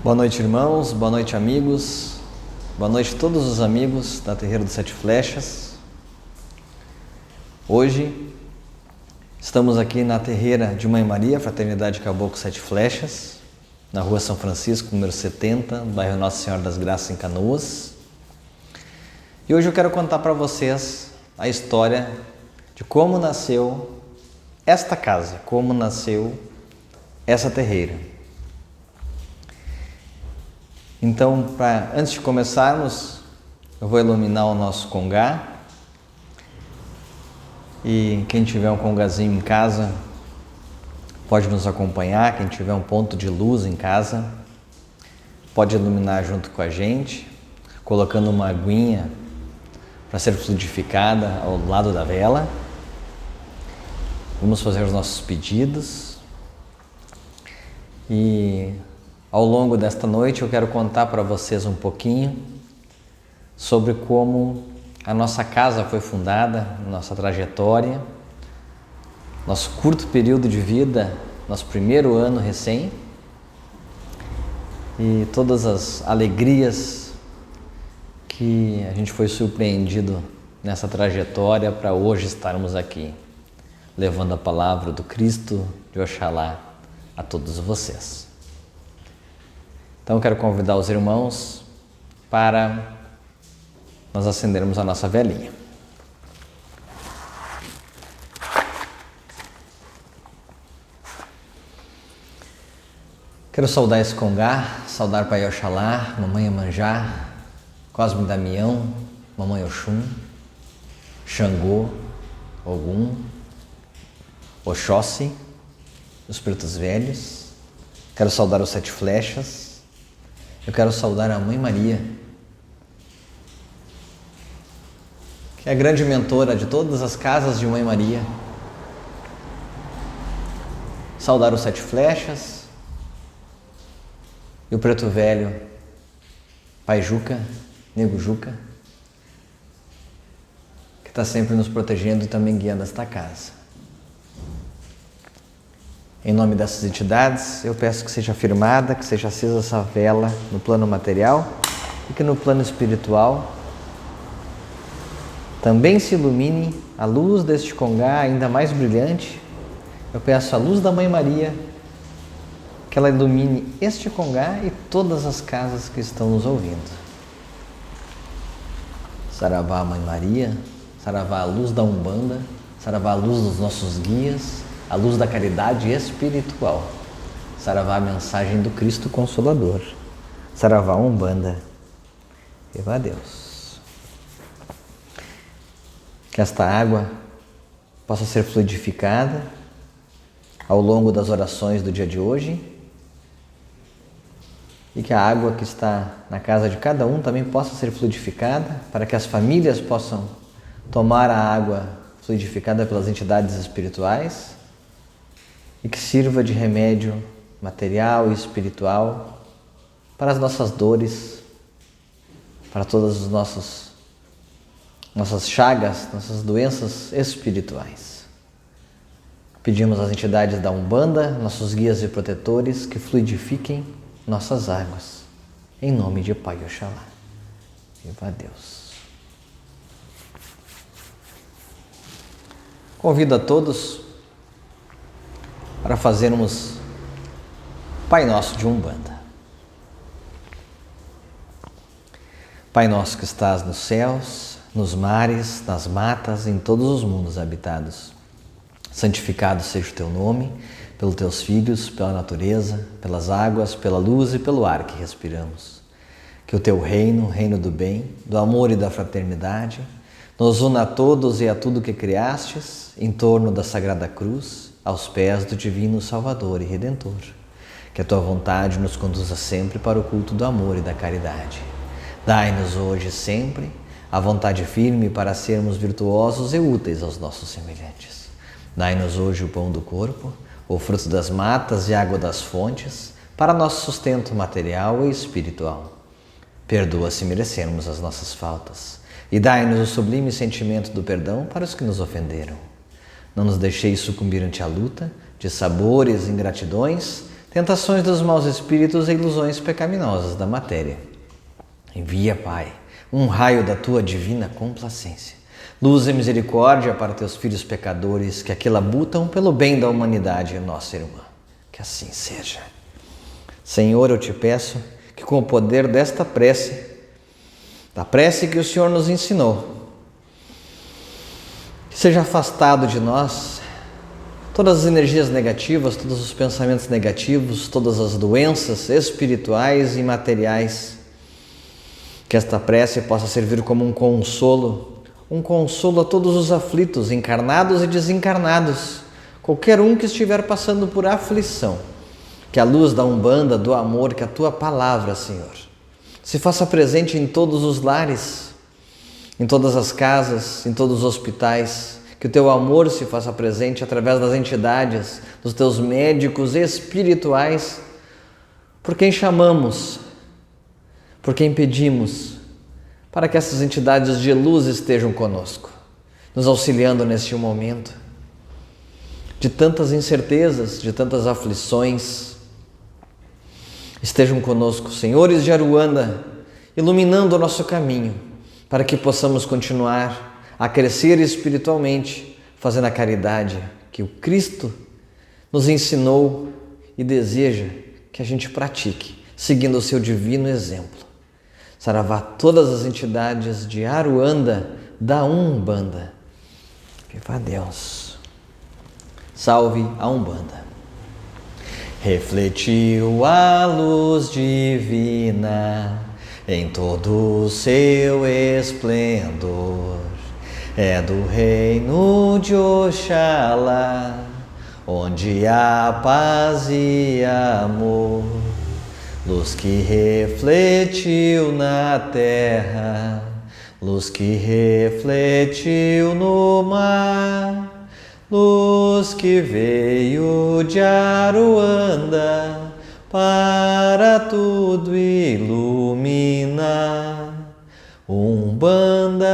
Boa noite, irmãos, boa noite, amigos, boa noite a todos os amigos da Terreira dos Sete Flechas. Hoje estamos aqui na Terreira de Mãe Maria, Fraternidade Caboclo Sete Flechas, na Rua São Francisco, número 70, no bairro Nossa Senhora das Graças, em Canoas. E hoje eu quero contar para vocês a história de como nasceu esta casa, como nasceu essa terreira. Então, antes de começarmos, eu vou iluminar o nosso congá. E quem tiver um congazinho em casa pode nos acompanhar. Quem tiver um ponto de luz em casa pode iluminar junto com a gente, colocando uma aguinha para ser fluidificada ao lado da vela. Vamos fazer os nossos pedidos. E ao longo desta noite eu quero contar para vocês um pouquinho sobre como a nossa casa foi fundada, nossa trajetória, nosso curto período de vida, nosso primeiro ano recém, e todas as alegrias que a gente foi surpreendido nessa trajetória para hoje estarmos aqui, levando a palavra do Cristo de Oxalá a todos vocês. Então eu quero convidar os irmãos para nós acendermos a nossa velinha. Quero saudar esse congá, saudar Pai Oxalá, Mamãe Iemanjá, Cosme Damião, Mamãe Oxum, Xangô, Ogum, Oxóssi, os pretos velhos. Quero saudar os Sete Flechas. Eu quero saudar a Mãe Maria, que é a grande mentora de todas as casas de Mãe Maria. Saudar os Sete Flechas e o preto velho, Pai Juca, Nego Juca, que está sempre nos protegendo e também guiando esta casa. Em nome dessas entidades, eu peço que seja firmada, que seja acesa essa vela no plano material e que no plano espiritual também se ilumine a luz deste congá ainda mais brilhante. Eu peço a luz da Mãe Maria, que ela ilumine este congá e todas as casas que estão nos ouvindo. Saravá, Mãe Maria, saravá a luz da Umbanda, saravá a luz dos nossos guias, a luz da caridade espiritual. Saravá a mensagem do Cristo Consolador. Saravá Umbanda. Viva a Deus. Que esta água possa ser fluidificada ao longo das orações do dia de hoje e que a água que está na casa de cada um também possa ser fluidificada para que as famílias possam tomar a água fluidificada pelas entidades espirituais e que sirva de remédio material e espiritual para as nossas dores, para todas as nossas chagas, nossas doenças espirituais. Pedimos às entidades da Umbanda, nossos guias e protetores, que fluidifiquem nossas águas, em nome de Pai Oxalá. Viva a Deus. Convido a todos para fazermos Pai Nosso de Umbanda. Pai nosso que estás nos céus, nos mares, nas matas, em todos os mundos habitados. Santificado seja o teu nome, pelos teus filhos, pela natureza, pelas águas, pela luz e pelo ar que respiramos. Que o teu reino, o reino do bem, do amor e da fraternidade, nos una a todos e a tudo que criastes, em torno da Sagrada Cruz, aos pés do Divino Salvador e Redentor. Que a tua vontade nos conduza sempre para o culto do amor e da caridade. Dai-nos hoje e sempre a vontade firme para sermos virtuosos e úteis aos nossos semelhantes. Dai-nos hoje o pão do corpo, o fruto das matas e a água das fontes, para nosso sustento material e espiritual. Perdoa se merecermos as nossas faltas, e dai-nos o sublime sentimento do perdão para os que nos ofenderam. Não nos deixeis sucumbir ante a luta de sabores e ingratidões, tentações dos maus espíritos e ilusões pecaminosas da matéria. Envia, Pai, um raio da tua divina complacência, luz e misericórdia para teus filhos pecadores que aqui labutam pelo bem da humanidade e nossa irmã. Que assim seja. Senhor, eu te peço que com o poder desta prece, da prece que o Senhor nos ensinou, que seja afastado de nós todas as energias negativas, todos os pensamentos negativos, todas as doenças espirituais e materiais. Que esta prece possa servir como um consolo a todos os aflitos, encarnados e desencarnados, qualquer um que estiver passando por aflição. Que a luz da Umbanda, do amor, que a tua palavra, Senhor, se faça presente em todos os lares, em todas as casas, em todos os hospitais. Que o teu amor se faça presente através das entidades, dos teus médicos espirituais, por quem chamamos, por quem pedimos, para que essas entidades de luz estejam conosco, nos auxiliando neste momento de tantas incertezas, de tantas aflições. Estejam conosco, senhores de Aruanda, iluminando o nosso caminho, para que possamos continuar a crescer espiritualmente, fazendo a caridade que o Cristo nos ensinou e deseja que a gente pratique, seguindo o seu divino exemplo. Saravá todas as entidades de Aruanda, da Umbanda. Viva Deus! Salve a Umbanda! Refletiu a luz divina em todo o seu esplendor. É do reino de Oxalá, onde há paz e amor. Luz que refletiu na terra, luz que refletiu no mar, luz que veio de Aruanda para tudo iluminar. Umbanda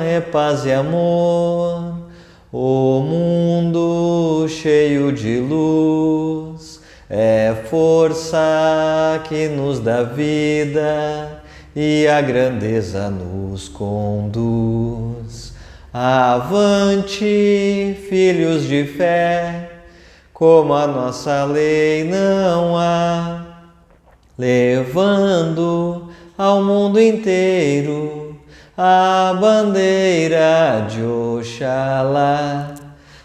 é paz e amor, o mundo cheio de luz. É força que nos dá vida e a grandeza nos conduz. Avante, filhos de fé, como a nossa lei não há, levando ao mundo inteiro a bandeira de Oxalá.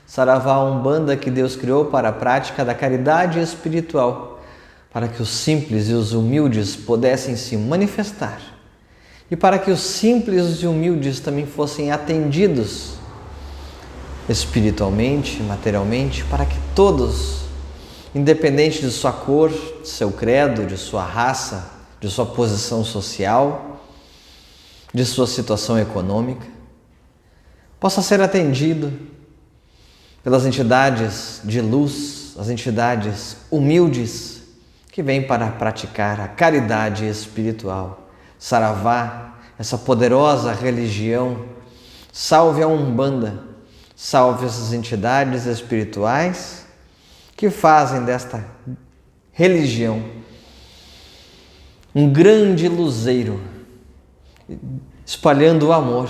Saravá a Umbanda que Deus criou para a prática da caridade espiritual, para que os simples e os humildes pudessem se manifestar e para que os simples e humildes também fossem atendidos espiritualmente, materialmente, para que todos, independente de sua cor, de seu credo, de sua raça, de sua posição social, de sua situação econômica, possa ser atendido pelas entidades de luz, as entidades humildes que vêm para praticar a caridade espiritual. Saravá, essa poderosa religião, salve a Umbanda, salve essas entidades espirituais que fazem desta religião um grande luzeiro, espalhando o amor,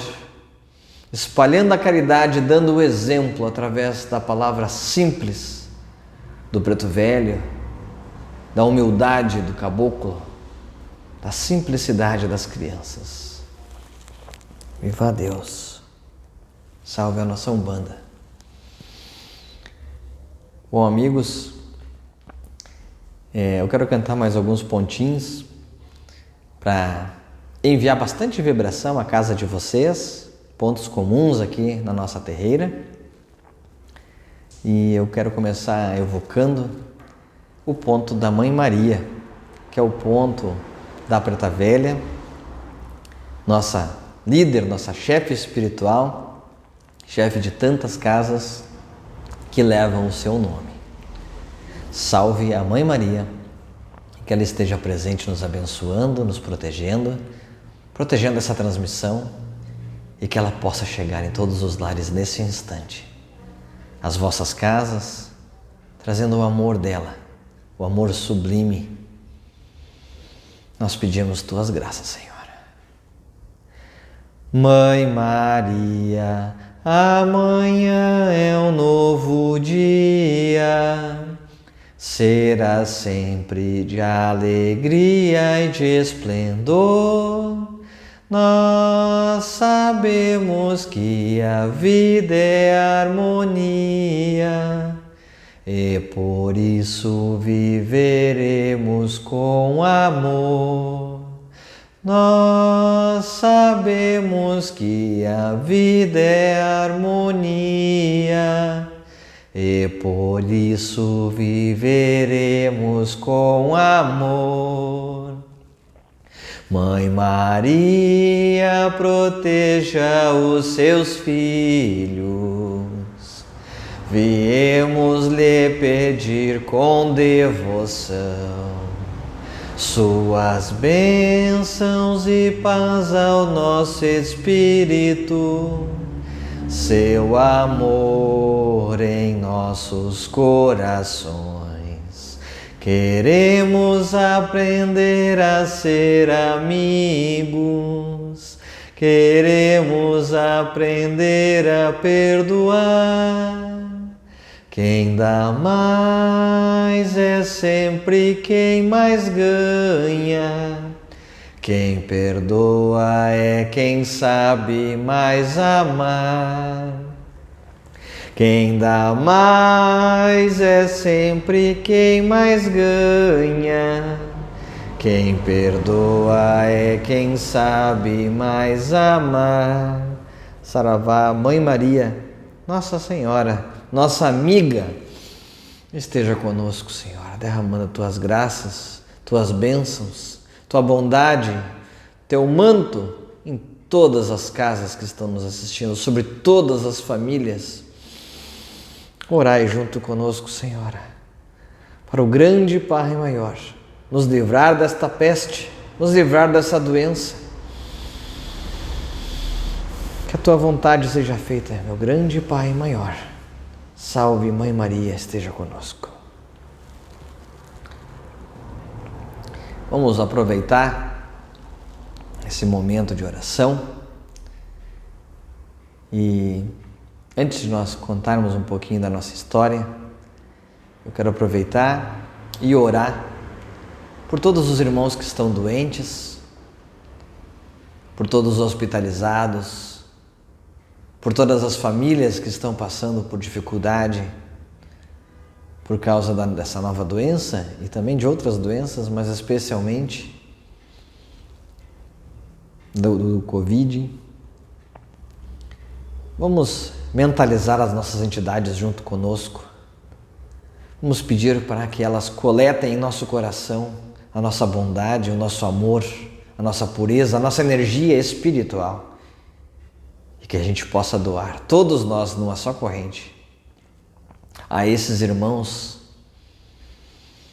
espalhando a caridade, dando o exemplo através da palavra simples do preto velho, da humildade do caboclo, da simplicidade das crianças. Viva Deus! Salve a nossa Umbanda! Bom, amigos, eu quero cantar mais alguns pontinhos para enviar bastante vibração à casa de vocês, pontos comuns aqui na nossa terreira. E eu quero começar evocando o ponto da Mãe Maria, que é o ponto da Preta Velha, nossa líder, nossa chefe espiritual, chefe de tantas casas que levam o seu nome. Salve a Mãe Maria, que ela esteja presente nos abençoando, nos protegendo essa transmissão e que ela possa chegar em todos os lares nesse instante, às vossas casas, trazendo o amor dela, o amor sublime, nós pedimos tuas graças, Senhora. Mãe Maria, amanhã é um novo dia, será sempre de alegria e de esplendor. Nós sabemos que a vida é harmonia e por isso viveremos com amor. Nós sabemos que a vida é harmonia e por isso viveremos com amor. Mãe Maria, proteja os seus filhos. Viemos lhe pedir com devoção suas bênçãos e paz ao nosso espírito, seu amor em nossos corações. Queremos aprender a ser amigos, queremos aprender a perdoar. Quem dá mais é sempre quem mais ganha. Quem perdoa é quem sabe mais amar. Quem dá mais é sempre quem mais ganha. Quem perdoa é quem sabe mais amar. Saravá, Mãe Maria, Nossa Senhora, nossa amiga, esteja conosco, Senhora, derramando tuas graças, tuas bênçãos, tua bondade, teu manto em todas as casas que estão nos assistindo, sobre todas as famílias. Orai junto conosco, Senhora, para o grande Pai Maior, nos livrar desta peste, nos livrar dessa doença. Que a tua vontade seja feita, meu grande Pai Maior. Salve, Mãe Maria, esteja conosco. Vamos aproveitar esse momento de oração e antes de nós contarmos um pouquinho da nossa história, eu quero aproveitar e orar por todos os irmãos que estão doentes, por todos os hospitalizados, por todas as famílias que estão passando por dificuldade por causa dessa nova doença e também de outras doenças, mas especialmente do Covid. Vamos mentalizar as nossas entidades junto conosco. Vamos pedir para que elas coletem em nosso coração a nossa bondade, o nosso amor, a nossa pureza, a nossa energia espiritual. E que a gente possa doar, todos nós numa só corrente, a esses irmãos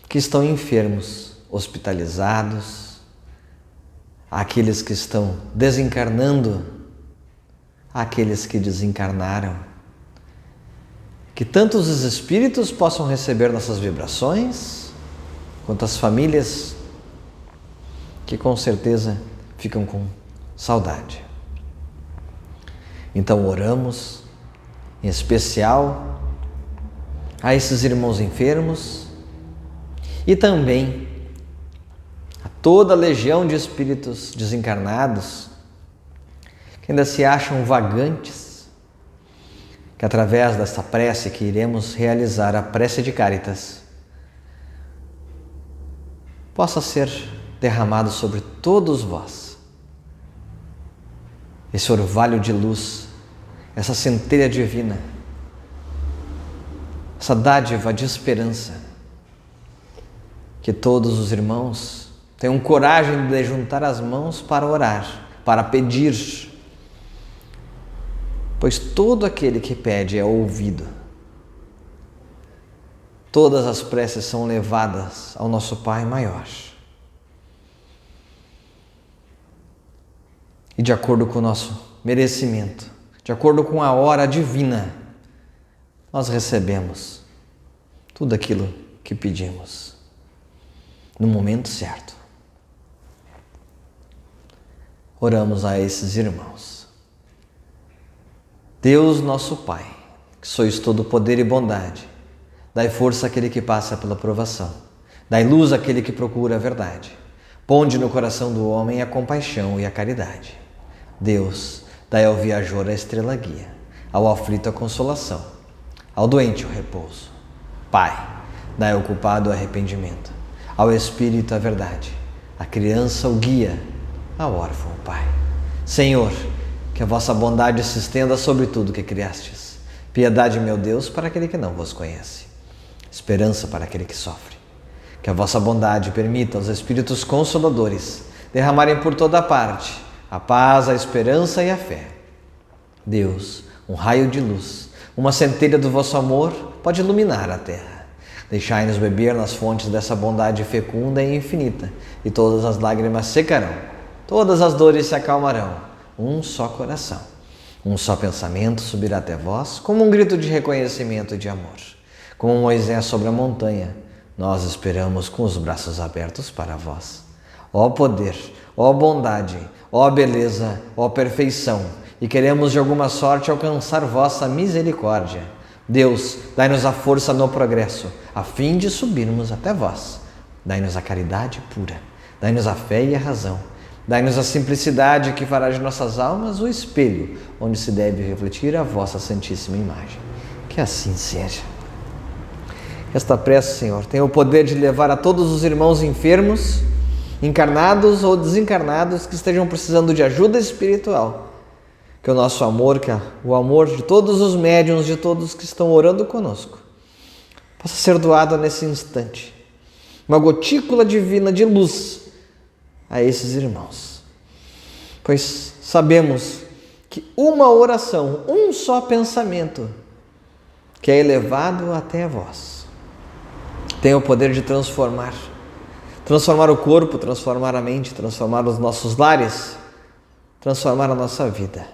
que estão enfermos, hospitalizados, àqueles que estão desencarnando, àqueles que desencarnaram. Que tanto os espíritos possam receber nossas vibrações, quanto as famílias que com certeza ficam com saudade. Então oramos, em especial, a esses irmãos enfermos e também a toda a legião de espíritos desencarnados que ainda se acham vagantes, que através desta prece que iremos realizar, a prece de Caritas, possa ser derramado sobre todos vós esse orvalho de luz, essa centelha divina, essa dádiva de esperança, que todos os irmãos tenham coragem de juntar as mãos para orar, para pedir, pois todo aquele que pede é ouvido. Todas as preces são levadas ao nosso Pai Maior. E de acordo com o nosso merecimento, de acordo com a hora divina, nós recebemos tudo aquilo que pedimos. no momento certo. Oramos a esses irmãos. Deus nosso Pai, que sois todo poder e bondade, dai força àquele que passa pela provação, dai luz àquele que procura a verdade. Ponde no coração do homem a compaixão e a caridade. Deus, dai ao viajor a estrela guia, ao aflito a consolação, ao doente o repouso. Pai, dai ao culpado o arrependimento, ao espírito a verdade, à criança o guia, ao órfão o Pai. Senhor, que a vossa bondade se estenda sobre tudo que criastes. Piedade, meu Deus, para aquele que não vos conhece. Esperança para aquele que sofre. Que a vossa bondade permita aos Espíritos Consoladores derramarem por toda parte a paz, a esperança e a fé. Deus, um raio de luz, uma centelha do vosso amor pode iluminar a terra. Deixai-nos beber nas fontes dessa bondade fecunda e infinita, e todas as lágrimas secarão, todas as dores se acalmarão. Um só coração, um só pensamento subirá até vós, como um grito de reconhecimento e de amor. Como Moisés sobre a montanha, nós esperamos com os braços abertos para vós. Ó poder, ó bondade, ó beleza, ó perfeição, e queremos de alguma sorte alcançar vossa misericórdia. Deus, dai-nos a força no progresso, a fim de subirmos até vós. Dai-nos a caridade pura, dai-nos a fé e a razão. Dai-nos a simplicidade que fará de nossas almas o espelho, onde se deve refletir a vossa santíssima imagem. Que assim seja. Esta prece, Senhor, tem o poder de levar a todos os irmãos enfermos, encarnados ou desencarnados, que estejam precisando de ajuda espiritual. Que o nosso amor, que o amor de todos os médiuns, de todos que estão orando conosco, possa ser doado nesse instante. Uma gotícula divina de luz a esses irmãos. Pois sabemos que uma oração, um só pensamento, que é elevado até vós, tem o poder de transformar o corpo, transformar a mente, transformar os nossos lares, transformar a nossa vida.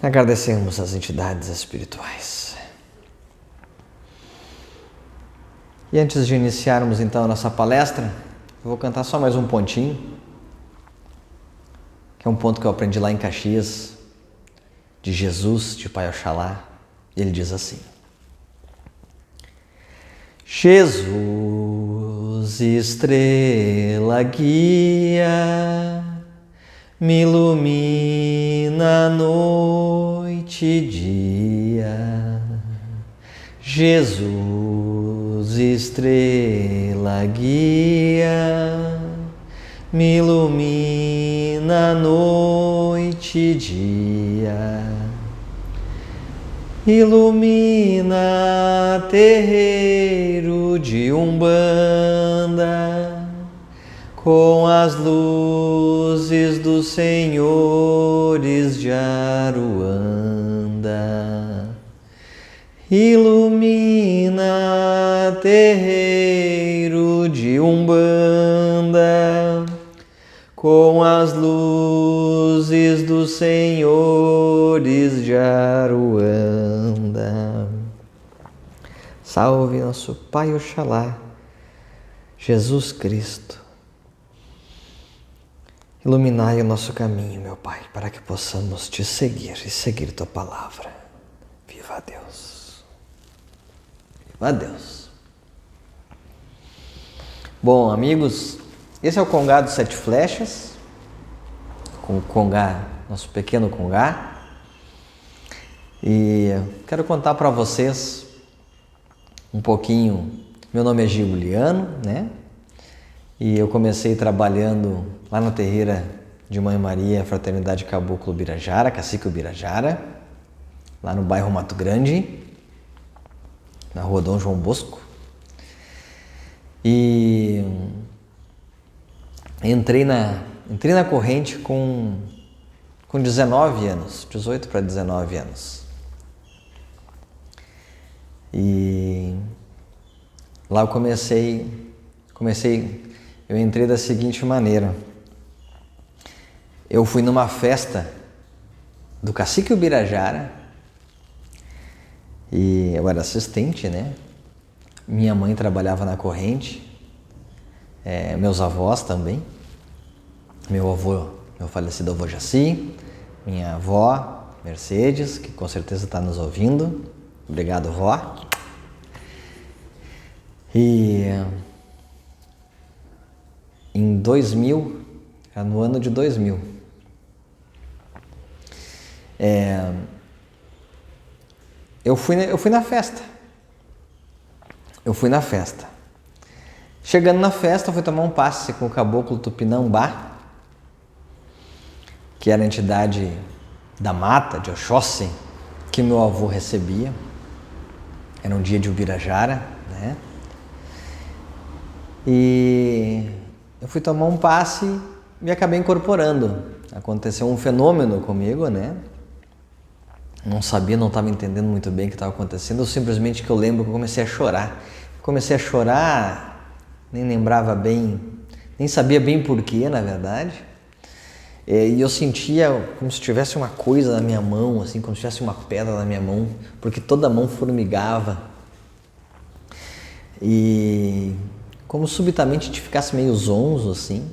Agradecemos às entidades espirituais. E antes de iniciarmos então a nossa palestra, eu vou cantar só mais um pontinho, que é um ponto que eu aprendi lá em Caxias, de Jesus, de Pai Oxalá. E ele diz assim: Jesus, estrela guia, me ilumina noite e dia. Jesus, estrela guia, me ilumina noite e dia. Ilumina terreiro de Umbanda com as luzes dos senhores de Aruanda. Ilumina terreiro de Umbanda com as luzes dos senhores de Aruanda. Salve nosso Pai Oxalá, Jesus Cristo. Iluminai o nosso caminho, meu Pai, para que possamos te seguir e seguir tua palavra. Viva Deus! Viva Deus! Bom, amigos, esse é o Congá dos Sete Flechas, com o Congá, nosso pequeno Congá. E quero contar para vocês um pouquinho. Meu nome é Giuliano, né? E eu comecei trabalhando lá na terreira de Mãe Maria, Fraternidade Caboclo Ubirajara, Cacique Ubirajara, lá no bairro Mato Grande, na rua Dom João Bosco. E entrei na corrente com 19 anos, 18 para 19 anos. E lá eu eu entrei da seguinte maneira. Eu fui numa festa do Cacique Ubirajara e eu era assistente, né? Minha mãe trabalhava na corrente, meus avós também. Meu falecido avô Jaci, minha avó Mercedes, que com certeza está nos ouvindo. Obrigado, vó. E em 2000, no ano de 2000, eu fui na festa. Chegando na festa, eu fui tomar um passe com o caboclo Tupinambá, que era a entidade da mata, de Oxóssi, que meu avô recebia. Era um dia de Ubirajara, né? E eu fui tomar um passe e acabei incorporando. Aconteceu um fenômeno comigo, né? Não estava entendendo muito bem o que estava acontecendo. Simplesmente que eu lembro que eu comecei a chorar. Nem lembrava bem, nem sabia bem porquê, na verdade. E eu sentia como se tivesse uma coisa na minha mão, assim, como se tivesse uma pedra na minha mão, porque toda a mão formigava. E como subitamente te ficasse meio zonzo, assim.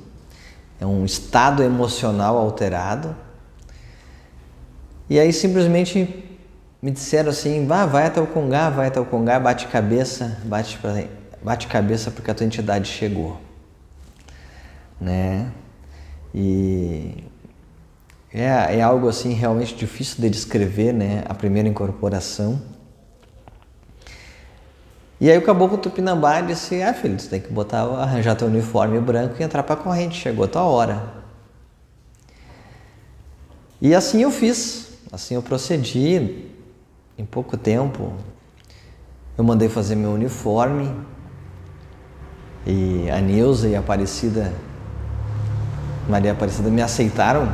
É um estado emocional alterado. E aí simplesmente me disseram assim, vai até o Congá, bate cabeça porque a tua entidade chegou, né? E é algo assim realmente difícil de descrever, né? A primeira incorporação. E aí o caboclo Tupinambá disse, filho, tu tem que arranjar teu uniforme branco e entrar pra corrente, chegou a tua hora. E assim eu fiz. Assim eu procedi. Em pouco tempo eu mandei fazer meu uniforme e a Neuza e a Maria Aparecida me aceitaram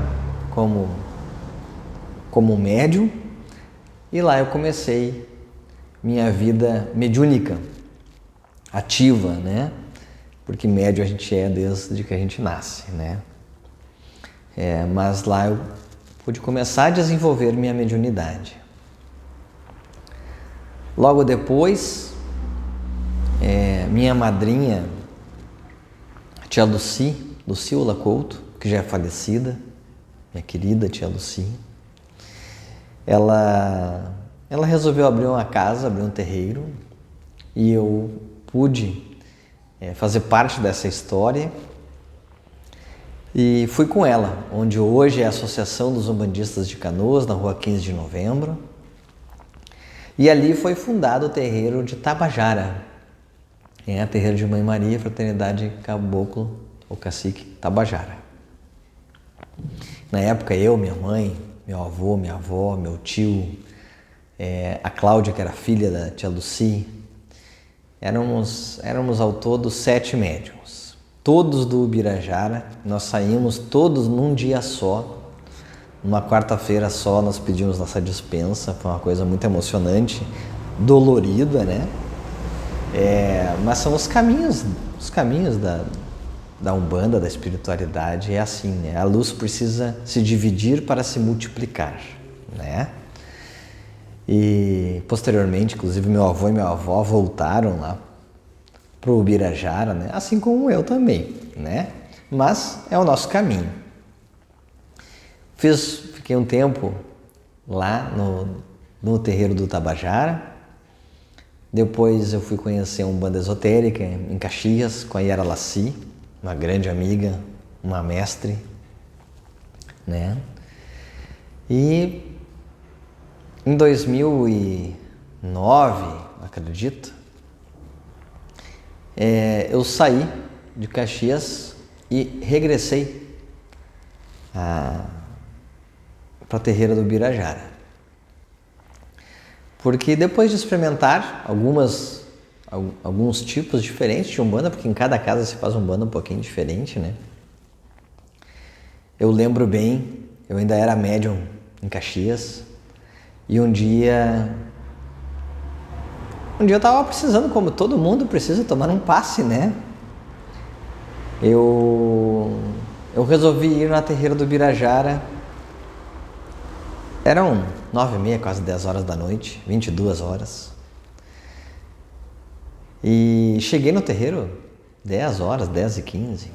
como médium, e lá eu comecei minha vida mediúnica, ativa, né? Porque médium a gente é desde que a gente nasce, né? Mas lá eu pude começar a desenvolver minha mediunidade. Logo depois, minha madrinha, a tia Luci Ula Couto, que já é falecida, minha querida tia Luci, ela resolveu abrir uma casa, abrir um terreiro, e eu pude fazer parte dessa história. E fui com ela, onde hoje é a Associação dos Umbandistas de Canoas, na rua 15 de novembro. E ali foi fundado o terreiro de Tabajara, terreiro de Mãe Maria, Fraternidade Caboclo, ou Cacique Tabajara. Na época eu, minha mãe, meu avô, minha avó, meu tio, a Cláudia, que era filha da tia Luci, éramos ao todo 7 médiuns. Todos do Ubirajara, nós saímos todos num dia só, numa quarta-feira só, nós pedimos nossa dispensa, foi uma coisa muito emocionante, dolorida, né? Mas são os caminhos da Umbanda, da espiritualidade, é assim, né? A luz precisa se dividir para se multiplicar, né? E posteriormente, inclusive, meu avô e minha avó voltaram lá para o Ubirajara, né? Assim como eu também, né? Mas é o nosso caminho. Fiquei um tempo lá no terreiro do Tabajara. Depois eu fui conhecer uma Umbanda esotérica em Caxias com a Yara Laci, uma grande amiga, uma mestre, né? E em 2009, acredito, eu saí de Caxias e regressei para a terreira do Ubirajara. Porque depois de experimentar alguns tipos diferentes de Umbanda, porque em cada casa se faz Umbanda um pouquinho diferente, né? Eu lembro bem, eu ainda era médium em Caxias, e um dia eu estava precisando, como todo mundo precisa, tomar um passe, né? Eu resolvi ir na terreira do Ubirajara. Eram 9h30, quase 10 horas da noite, 22 horas. E cheguei no terreiro 10 horas, 10h15.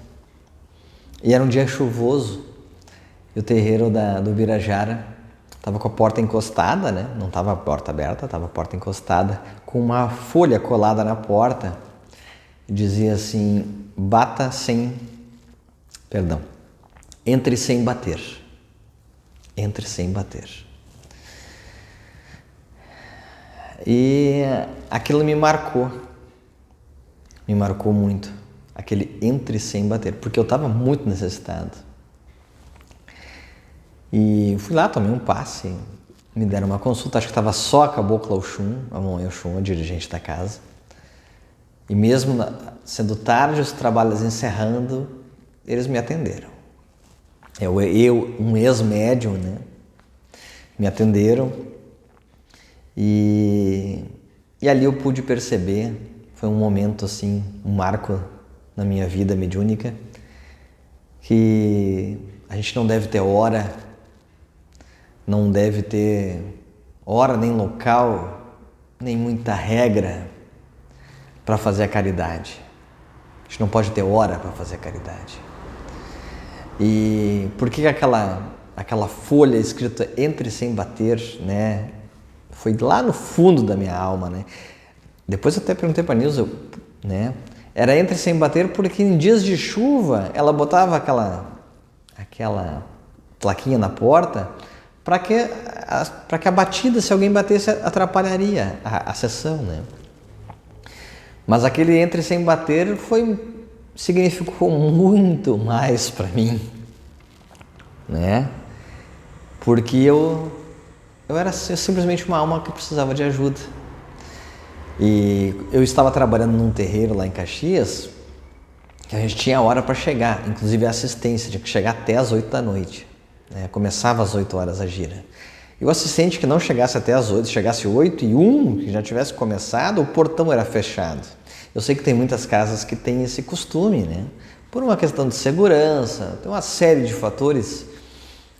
E era um dia chuvoso. E o terreiro do Birajara estava com a porta encostada, né? Não estava a porta aberta, estava a porta encostada, com uma folha colada na porta. E dizia assim, entre sem bater. Entre sem bater. E aquilo me marcou muito, aquele entre sem bater, porque eu estava muito necessitado. E fui lá, tomei um passe, me deram uma consulta, acho que estava só a Cabocla Oxum, a mãe Oxum, a dirigente da casa. E mesmo sendo tarde, os trabalhos encerrando, eles me atenderam. Eu um ex-médium, né? Me atenderam e ali eu pude perceber, foi um momento assim, um marco na minha vida mediúnica, que a gente não deve ter hora nem local, nem muita regra para fazer a caridade. A gente não pode ter hora para fazer a caridade. E por que aquela folha escrita entre sem bater, né? Foi lá no fundo da minha alma, né? Depois eu até perguntei para a Nilza, né? Era entre sem bater porque em dias de chuva ela botava aquela plaquinha na porta para que a batida, se alguém batesse, atrapalharia a sessão, né? Mas aquele entre sem bater significou muito mais para mim, né? Porque eu era simplesmente uma alma que precisava de ajuda. E eu estava trabalhando num terreiro lá em Caxias, que a gente tinha hora para chegar, inclusive a assistência, tinha que chegar até as 8 da noite, né? Começava às 8 horas a gira. E o assistente que não chegasse até as 8, chegasse 8h01, que já tivesse começado, o portão era fechado. Eu sei que tem muitas casas que têm esse costume, né? Por uma questão de segurança, tem uma série de fatores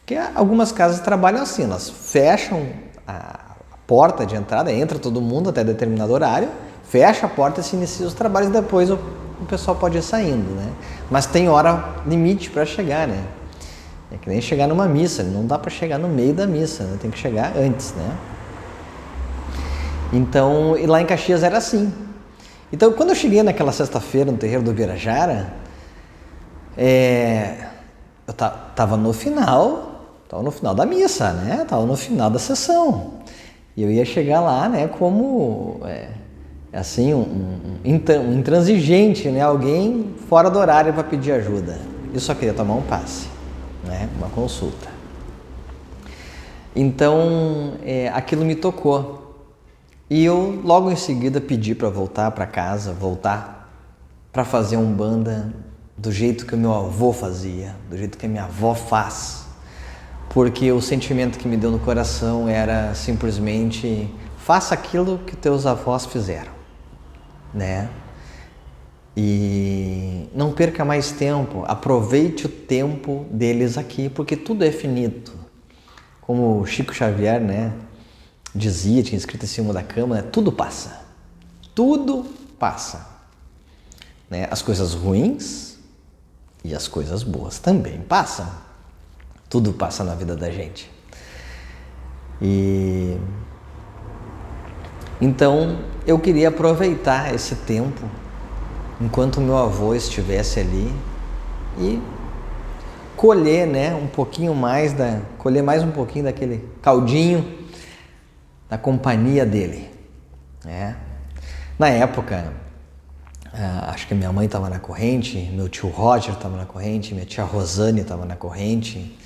que algumas casas trabalham assim, elas fecham a porta de entrada, entra todo mundo até determinado horário, fecha a porta e se inicia os trabalhos, depois o pessoal pode ir saindo, né? Mas tem hora limite para chegar, né? É que nem chegar numa missa, não dá para chegar no meio da missa, né? Tem que chegar antes, né? Então, e lá em Caxias era assim. Então, quando eu cheguei naquela sexta-feira no terreiro do Birajara, eu estava no final da missa, né? Estava no final da sessão. E eu ia chegar lá, né, como, assim, um intransigente, né? Alguém fora do horário para pedir ajuda. Eu só queria tomar um passe, né? Uma consulta. Então, aquilo me tocou. E eu logo em seguida pedi para voltar para casa, voltar para fazer a Umbanda do jeito que o meu avô fazia, do jeito que a minha avó faz. Porque o sentimento que me deu no coração era simplesmente faça aquilo que teus avós fizeram, né? E não perca mais tempo, aproveite o tempo deles aqui, porque tudo é finito. Como o Chico Xavier, né, dizia, tinha escrito em cima da cama, né, tudo passa, né? As coisas ruins e as coisas boas também passam. Tudo passa na vida da gente. E então eu queria aproveitar esse tempo enquanto meu avô estivesse ali e colher, né, colher mais um pouquinho daquele caldinho da companhia dele, né? Na época, acho que minha mãe estava na corrente, meu tio Roger estava na corrente, minha tia Rosane estava na corrente,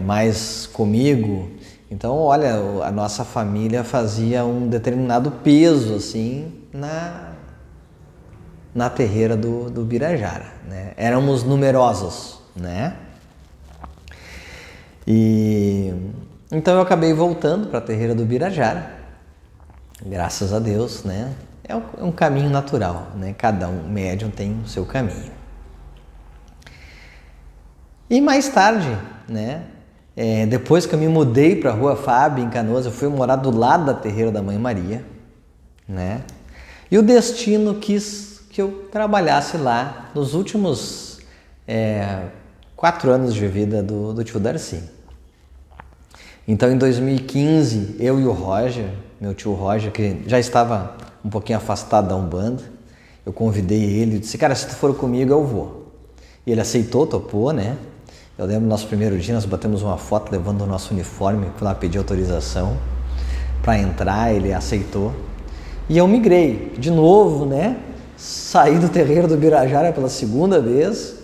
mais comigo. Então, olha, a nossa família fazia um determinado peso, assim, na terreira do Birajara, né? Éramos numerosos, né? E então eu acabei voltando para a terreira do Birajara, graças a Deus, né? É um caminho natural, né? Cada médium tem o seu caminho. E mais tarde, né? Depois que eu me mudei para a Rua Fábio, em Canoas, eu fui morar do lado da terreira da Mãe Maria, né? E o destino quis que eu trabalhasse lá nos últimos 4 anos de vida do tio Darcy. Então, em 2015, eu e o Roger, meu tio Roger, que já estava um pouquinho afastado da Umbanda, eu convidei ele e disse, cara, se tu for comigo, eu vou. E ele aceitou, topou, né? Eu lembro do nosso primeiro dia, nós batemos uma foto levando o nosso uniforme, fui lá pedir autorização para entrar, ele aceitou. E eu migrei, de novo, né? Saí do terreiro do Birajara pela segunda vez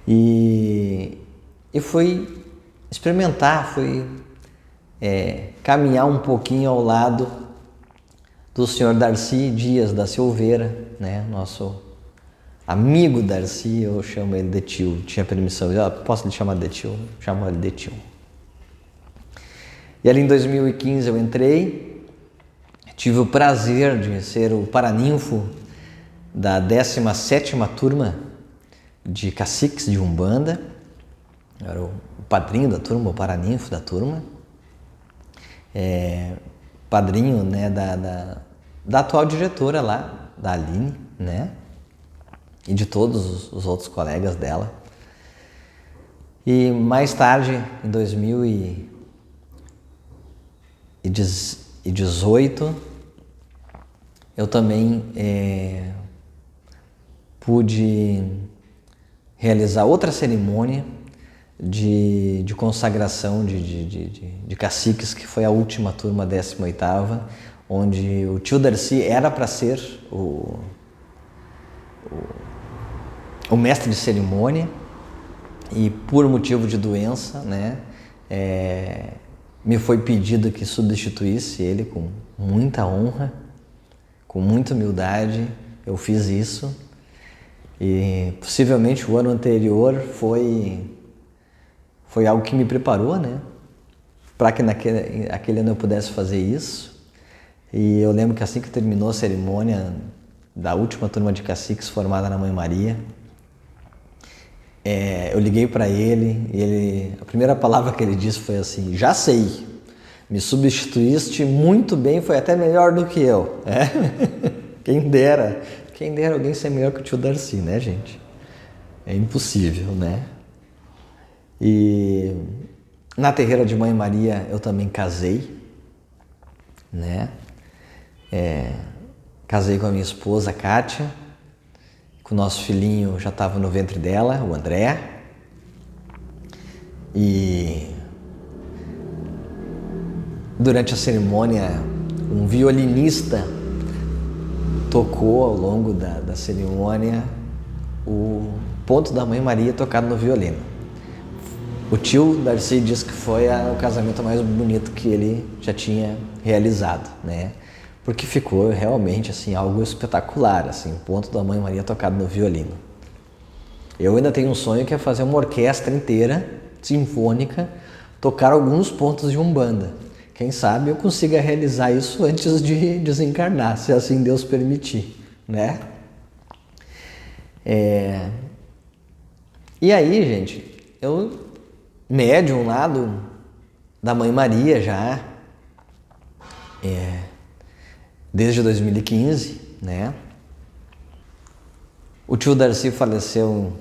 e fui experimentar, fui caminhar um pouquinho ao lado do senhor Darcy Dias da Silveira, né? Nosso amigo Darcy, eu chamo ele de tio, tinha permissão, posso lhe chamar de tio? Chamo ele de tio. E ali em 2015 eu entrei, tive o prazer de ser o paraninfo da 17ª turma de caciques de Umbanda, eu era o padrinho da turma, o paraninfo da turma, padrinho, né, da atual diretora lá, da Aline, né, e de todos os outros colegas dela. E mais tarde, em 2018, eu também pude realizar outra cerimônia de consagração de caciques, que foi a última turma, 18ª, onde o tio Darcy era para ser o mestre de cerimônia e por motivo de doença, né, me foi pedido que substituísse ele com muita honra, com muita humildade, eu fiz isso. E possivelmente o ano anterior foi algo que me preparou, né, para que naquele ano eu pudesse fazer isso. E eu lembro que assim que terminou a cerimônia da última turma de caciques formada na Mãe Maria, eu liguei para ele e a primeira palavra que ele disse foi assim: já sei, me substituíste muito bem, foi até melhor do que eu. Quem dera alguém ser melhor que o tio Darcy, né, gente? É impossível, né? E na terreira de Mãe Maria eu também casei, né? Casei com a minha esposa, Kátia, com o nosso filhinho já estava no ventre dela, o André. E durante a cerimônia, um violinista tocou ao longo da cerimônia o ponto da Mãe Maria tocado no violino. O tio Darcy disse que foi o casamento mais bonito que ele já tinha realizado, né? Porque ficou realmente assim algo espetacular, assim, o ponto da Mãe Maria tocado no violino. Eu ainda tenho um sonho que é fazer uma orquestra inteira, sinfônica, tocar alguns pontos de Umbanda. Quem sabe eu consiga realizar isso antes de desencarnar, se assim Deus permitir, né? E aí, gente, eu médium lá da Mãe Maria já, desde 2015, né? O tio Darcy faleceu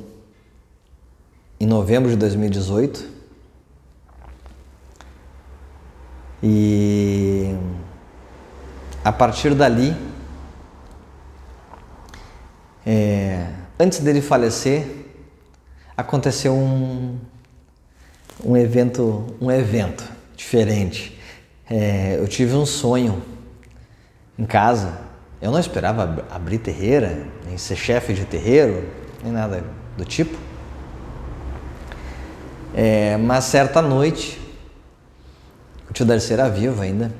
em novembro de 2018 e a partir dali, antes dele falecer, aconteceu um evento diferente. Eu tive um sonho em casa. Eu não esperava abrir terreira, nem ser chefe de terreiro, nem nada do tipo. Mas certa noite, o tio Darcy era vivo ainda.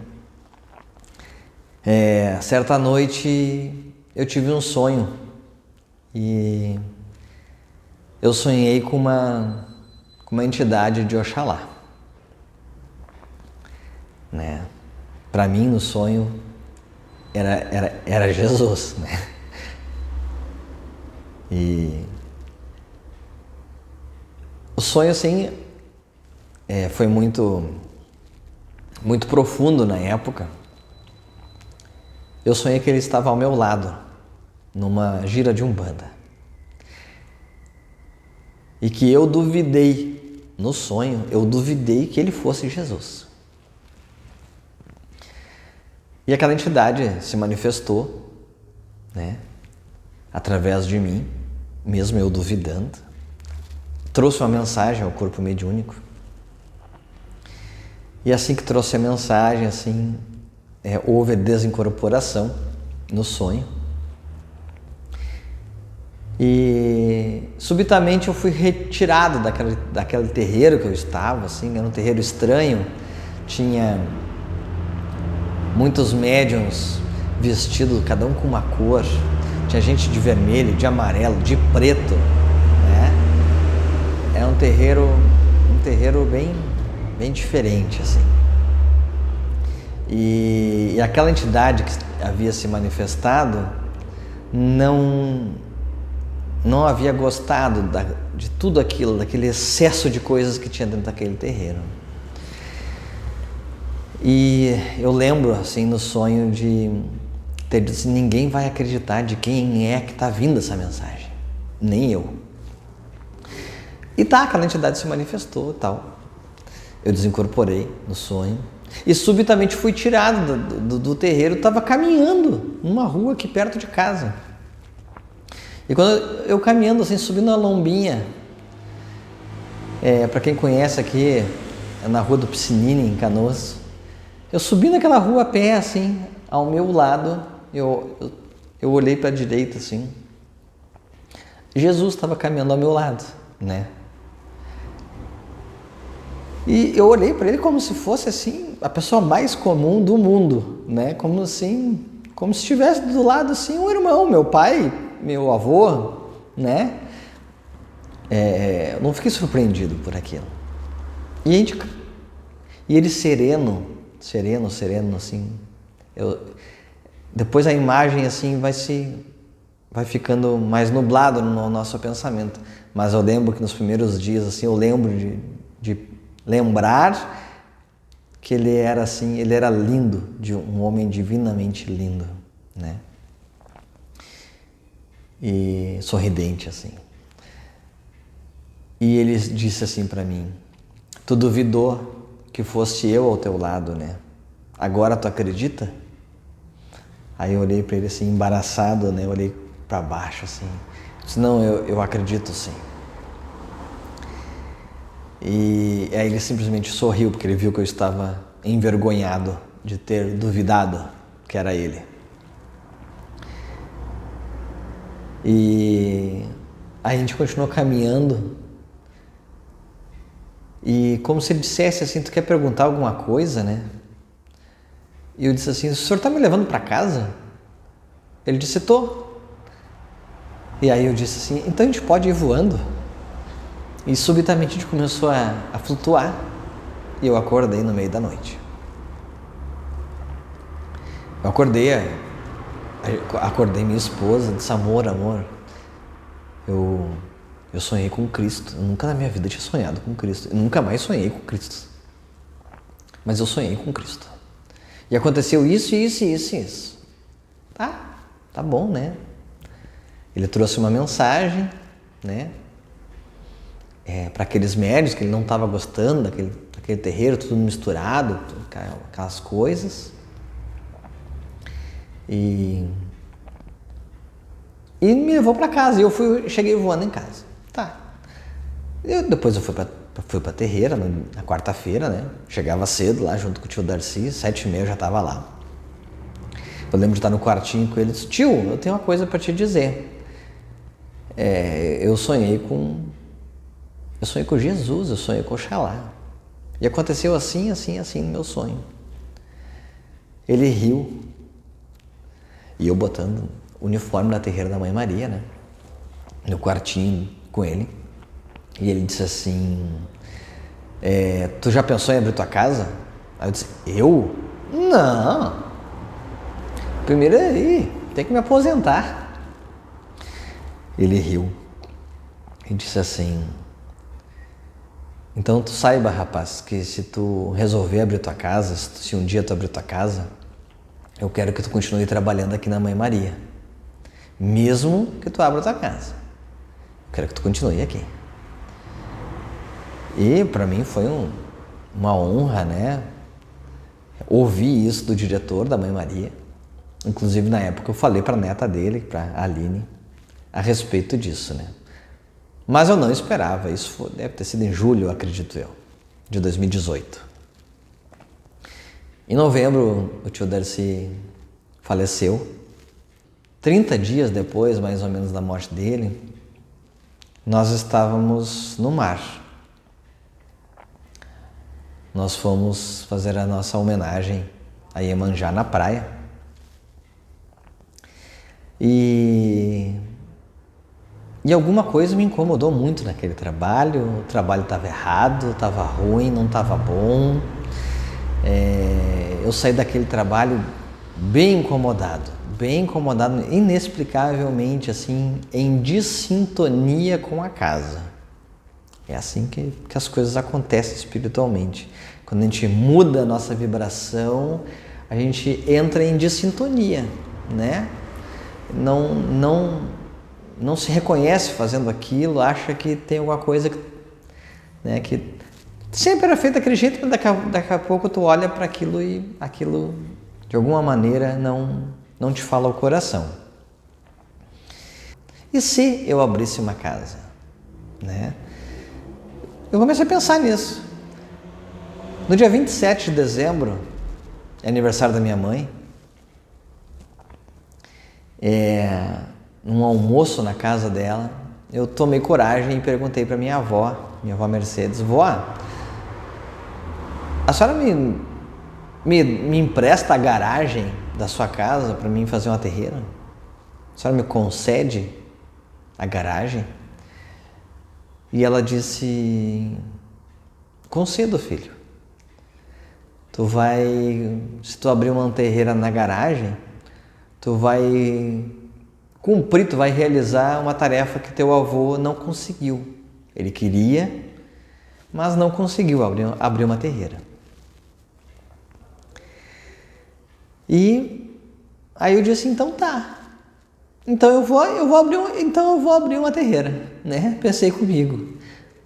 Certa noite eu tive um sonho e eu sonhei com uma entidade de Oxalá, né? Para mim, no sonho, era Jesus, né? E o sonho, assim, foi muito profundo na época, eu sonhei que ele estava ao meu lado, numa gira de Umbanda. E que eu duvidei, no sonho, eu duvidei que ele fosse Jesus. E aquela entidade se manifestou, né, através de mim, mesmo eu duvidando, trouxe uma mensagem ao corpo mediúnico. E assim que trouxe a mensagem, assim, houve a desincorporação no sonho. E subitamente eu fui retirado daquele terreiro que eu estava, assim, era um terreiro estranho, tinha muitos médiuns vestidos, cada um com uma cor, tinha gente de vermelho, de amarelo, de preto, né? É um terreiro bem diferente, assim. E aquela entidade que havia se manifestado não havia gostado de tudo aquilo, daquele excesso de coisas que tinha dentro daquele terreiro. E eu lembro, assim, no sonho de ter dito assim, ninguém vai acreditar de quem é que está vindo essa mensagem, nem eu. E tá, aquela entidade se manifestou e tal. Eu desincorporei no sonho e subitamente fui tirado do terreiro, estava caminhando numa rua aqui perto de casa. E quando eu caminhando assim, subindo a lombinha, para quem conhece aqui, é na rua do Piscinini, em Canoas, eu subi naquela rua a pé, assim, ao meu lado, eu olhei para a direita, assim, Jesus estava caminhando ao meu lado, né? E eu olhei para ele como se fosse, assim, a pessoa mais comum do mundo, né? Como se estivesse do lado, assim, um irmão, meu pai, meu avô, né? Eu não fiquei surpreendido por aquilo. E ele sereno, assim. Depois a imagem, assim, vai ficando mais nublado no nosso pensamento. Mas eu lembro que nos primeiros dias, assim, eu lembro de lembrar que ele era assim, ele era lindo, de um homem divinamente lindo, né? E sorridente, assim. E ele disse assim para mim, tu duvidou que fosse eu ao teu lado, né? Agora tu acredita? Aí eu olhei para ele assim, embaraçado, né? Eu olhei para baixo, assim. Disse, não, eu acredito sim. E aí ele simplesmente sorriu, porque ele viu que eu estava envergonhado de ter duvidado que era ele. E aí a gente continuou caminhando e como se ele dissesse assim, tu quer perguntar alguma coisa, né? E eu disse assim, o senhor está me levando para casa? Ele disse, tô. E aí eu disse assim, então a gente pode ir voando? E subitamente a gente começou a flutuar e eu acordei no meio da noite. Eu acordei minha esposa, disse, amor, eu sonhei com Cristo. Eu nunca na minha vida tinha sonhado com Cristo. Eu nunca mais sonhei com Cristo. Mas eu sonhei com Cristo. E aconteceu isso. Tá bom, né? Ele trouxe uma mensagem, né? Para aqueles médios que ele não estava gostando daquele terreiro, tudo misturado, aquelas coisas. E me levou para casa. E eu cheguei voando em casa. Tá. Depois eu fui para terreira na quarta-feira, né? Chegava cedo lá junto com o tio Darcy, 7h30 eu já estava lá. Eu lembro de estar no quartinho com ele e disse, tio, eu tenho uma coisa para te dizer. Eu sonhei com Jesus, eu sonhei com Oxalá. E aconteceu assim no meu sonho. Ele riu. E eu botando o uniforme da terreira da Mãe Maria, né? No quartinho com ele. E ele disse assim, tu já pensou em abrir tua casa? Aí eu disse, eu? Não. Primeiro tem que me aposentar. Ele riu. E disse assim, então tu saiba, rapaz, que se tu resolver abrir tua casa, se um dia tu abrir tua casa, eu quero que tu continue trabalhando aqui na Mãe Maria, mesmo que tu abra tua casa. Eu quero que tu continue aqui. E para mim foi uma honra, né, ouvir isso do diretor da Mãe Maria. Inclusive, na época, eu falei para a neta dele, para a Aline, a respeito disso, né? Mas eu não esperava, isso deve ter sido em julho, acredito eu, de 2018. Em novembro, o tio Darcy faleceu. 30 dias depois, mais ou menos, da morte dele, nós estávamos no mar. Nós fomos fazer a nossa homenagem a Iemanjá na praia. E alguma coisa me incomodou muito naquele trabalho. O trabalho estava errado, estava ruim, não estava bom. Eu saí daquele trabalho bem incomodado, inexplicavelmente, assim, em dissintonia com a casa. É assim que as coisas acontecem espiritualmente. Quando a gente muda a nossa vibração, a gente entra em dissintonia, né? Não se reconhece fazendo aquilo, acha que tem alguma coisa né, que sempre era feito daquele jeito, mas daqui a pouco tu olha para aquilo e aquilo de alguma maneira não te fala o coração. E se eu abrisse uma casa, né? Eu comecei a pensar nisso. No dia 27 de dezembro, é aniversário da minha mãe, num almoço na casa dela, eu tomei coragem e perguntei para minha avó Mercedes: vó, a senhora me empresta a garagem da sua casa para mim fazer uma terreira? A senhora me concede a garagem? E ela disse: concedo, filho. Se tu abrir uma terreira na garagem, tu vai cumprir, tu vai realizar uma tarefa que teu avô não conseguiu. Ele queria, mas não conseguiu abrir uma terreira. E aí eu disse: então tá. Então eu vou abrir uma terreira, né? Pensei comigo.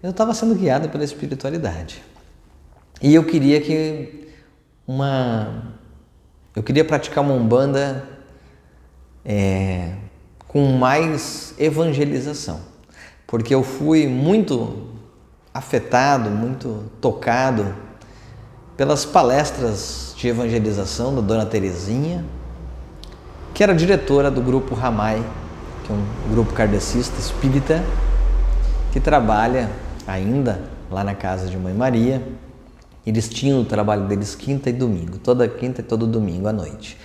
Eu estava sendo guiado pela espiritualidade. E eu queria praticar uma Umbanda com mais evangelização, porque eu fui muito afetado, muito tocado pelas palestras de evangelização da Dona Terezinha, que era diretora do grupo Ramai, que é um grupo kardecista espírita que trabalha ainda lá na casa de Mãe Maria. Eles tinham o trabalho deles quinta e domingo, toda quinta e todo domingo à noite.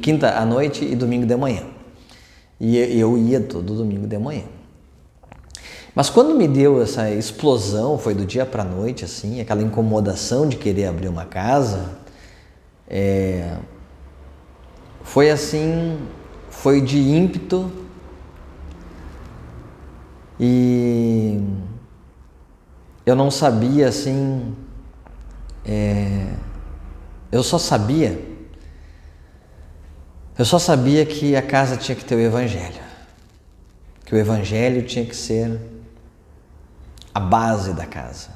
Quinta à noite e domingo de manhã. E eu ia todo domingo de manhã. Mas quando me deu essa explosão, foi do dia para a noite, assim, aquela incomodação de querer abrir uma casa, foi assim, foi de ímpeto, e eu não sabia, assim, eu só sabia que a casa tinha que ter o Evangelho, que o Evangelho tinha que ser a base da casa,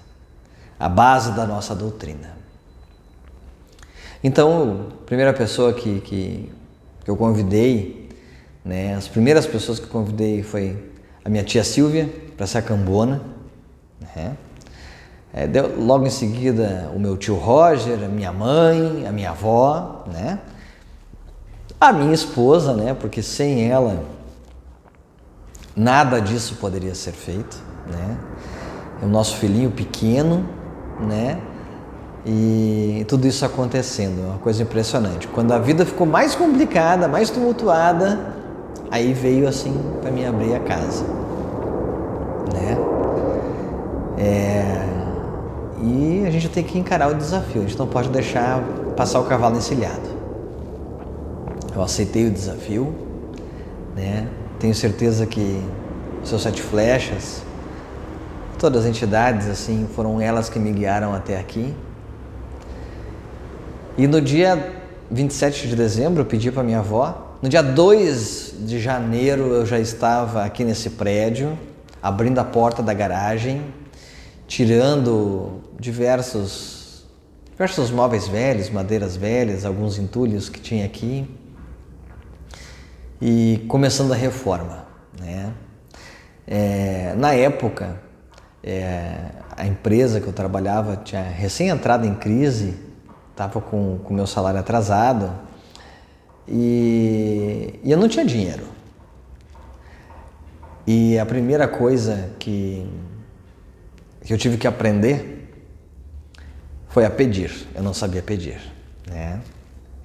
a base da nossa doutrina. Então, a primeira pessoa que eu convidei, né, as primeiras pessoas que eu convidei foi a minha tia Silvia, para ser a cambona, né? Logo em seguida o meu tio Roger, a minha mãe, a minha avó, né? A minha esposa, né? Porque sem ela nada disso poderia ser feito, né? O nosso filhinho pequeno, né? E tudo isso acontecendo, é uma coisa impressionante. Quando a vida ficou mais complicada, mais tumultuada, aí veio assim para mim abrir a casa, né? E a gente tem que encarar o desafio, a gente não pode deixar passar o cavalo encilhado. Eu aceitei o desafio, né? Tenho certeza que os seus 7 flechas, todas as entidades, assim, foram elas que me guiaram até aqui. E no dia 27 de dezembro eu pedi para minha avó. No dia 2 de janeiro eu já estava aqui nesse prédio, abrindo a porta da garagem, tirando diversos móveis velhos, madeiras velhas, alguns entulhos que tinha aqui e começando a reforma, né? Na época, a empresa que eu trabalhava tinha recém entrado em crise, estava com o meu salário atrasado e eu não tinha dinheiro. E a primeira coisa que eu tive que aprender foi a pedir. Eu não sabia pedir, né?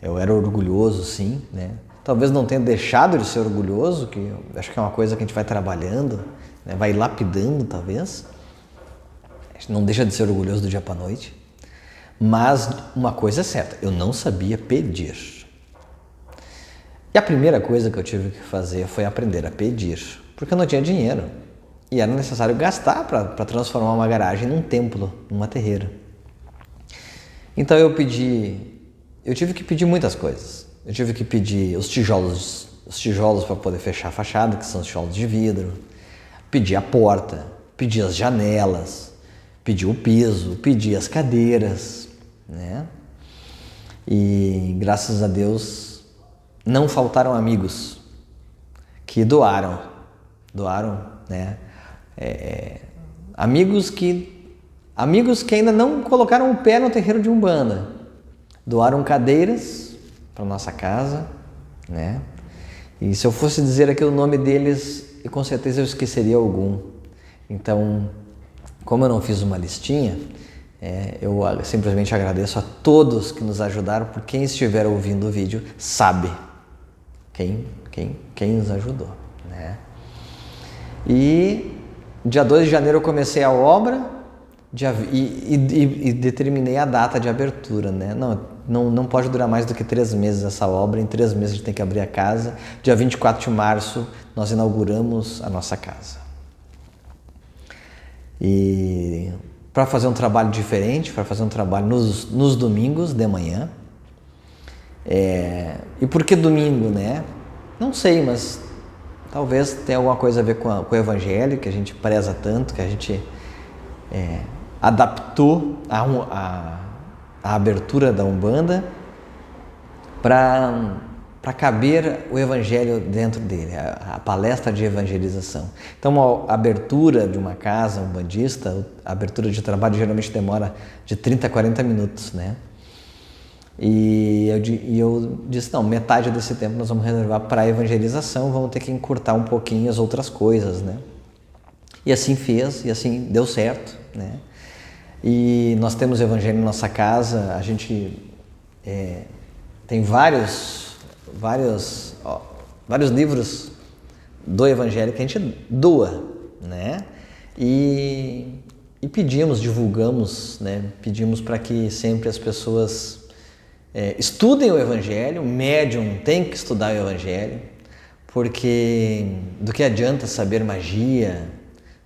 Eu era orgulhoso, sim, né? Talvez não tenha deixado de ser orgulhoso, que eu acho que é uma coisa que a gente vai trabalhando, né? Vai lapidando, talvez. A gente não deixa de ser orgulhoso do dia para a noite. Mas uma coisa é certa, eu não sabia pedir. E a primeira coisa que eu tive que fazer foi aprender a pedir, porque eu não tinha dinheiro. E era necessário gastar para transformar uma garagem num templo, numa terreira. Então eu tive que pedir muitas coisas. Eu tive que pedir os tijolos para poder fechar a fachada, que são os tijolos de vidro. Pedi a porta, pedi as janelas, pedi o piso, pedi as cadeiras, né? E graças a Deus não faltaram amigos que doaram, né? Amigos que ainda não colocaram o pé no terreiro de Umbanda, doaram cadeiras para nossa casa, né? E se eu fosse dizer aqui o nome deles, com certeza eu esqueceria algum. Então, como eu não fiz uma listinha, eu simplesmente agradeço a todos que nos ajudaram, por quem estiver ouvindo o vídeo sabe quem nos ajudou, né? E dia 2 de janeiro eu comecei a obra e determinei a data de abertura, né? Não pode durar mais do que 3 meses essa obra. Em 3 meses a gente tem que abrir a casa. Dia 24 de março nós inauguramos a nossa casa. E para fazer um trabalho diferente, para fazer um trabalho nos domingos de manhã. E por que domingo, né? Não sei, mas talvez tenha alguma coisa a ver com o Evangelho, que a gente preza tanto, que a gente adaptou a abertura da Umbanda para caber o Evangelho dentro dele, a palestra de evangelização. Então, a abertura de uma casa umbandista, a abertura de trabalho geralmente demora de 30 a 40 minutos, né? E eu disse, não, metade desse tempo nós vamos reservar para a evangelização, vamos ter que encurtar um pouquinho as outras coisas, né? E assim fez, e assim deu certo, né? E nós temos Evangelho em nossa casa, a gente tem vários livros do Evangelho que a gente doa, né? E divulgamos, né? Pedimos para que sempre as pessoas estudem o Evangelho. O médium tem que estudar o Evangelho, porque do que adianta saber magia,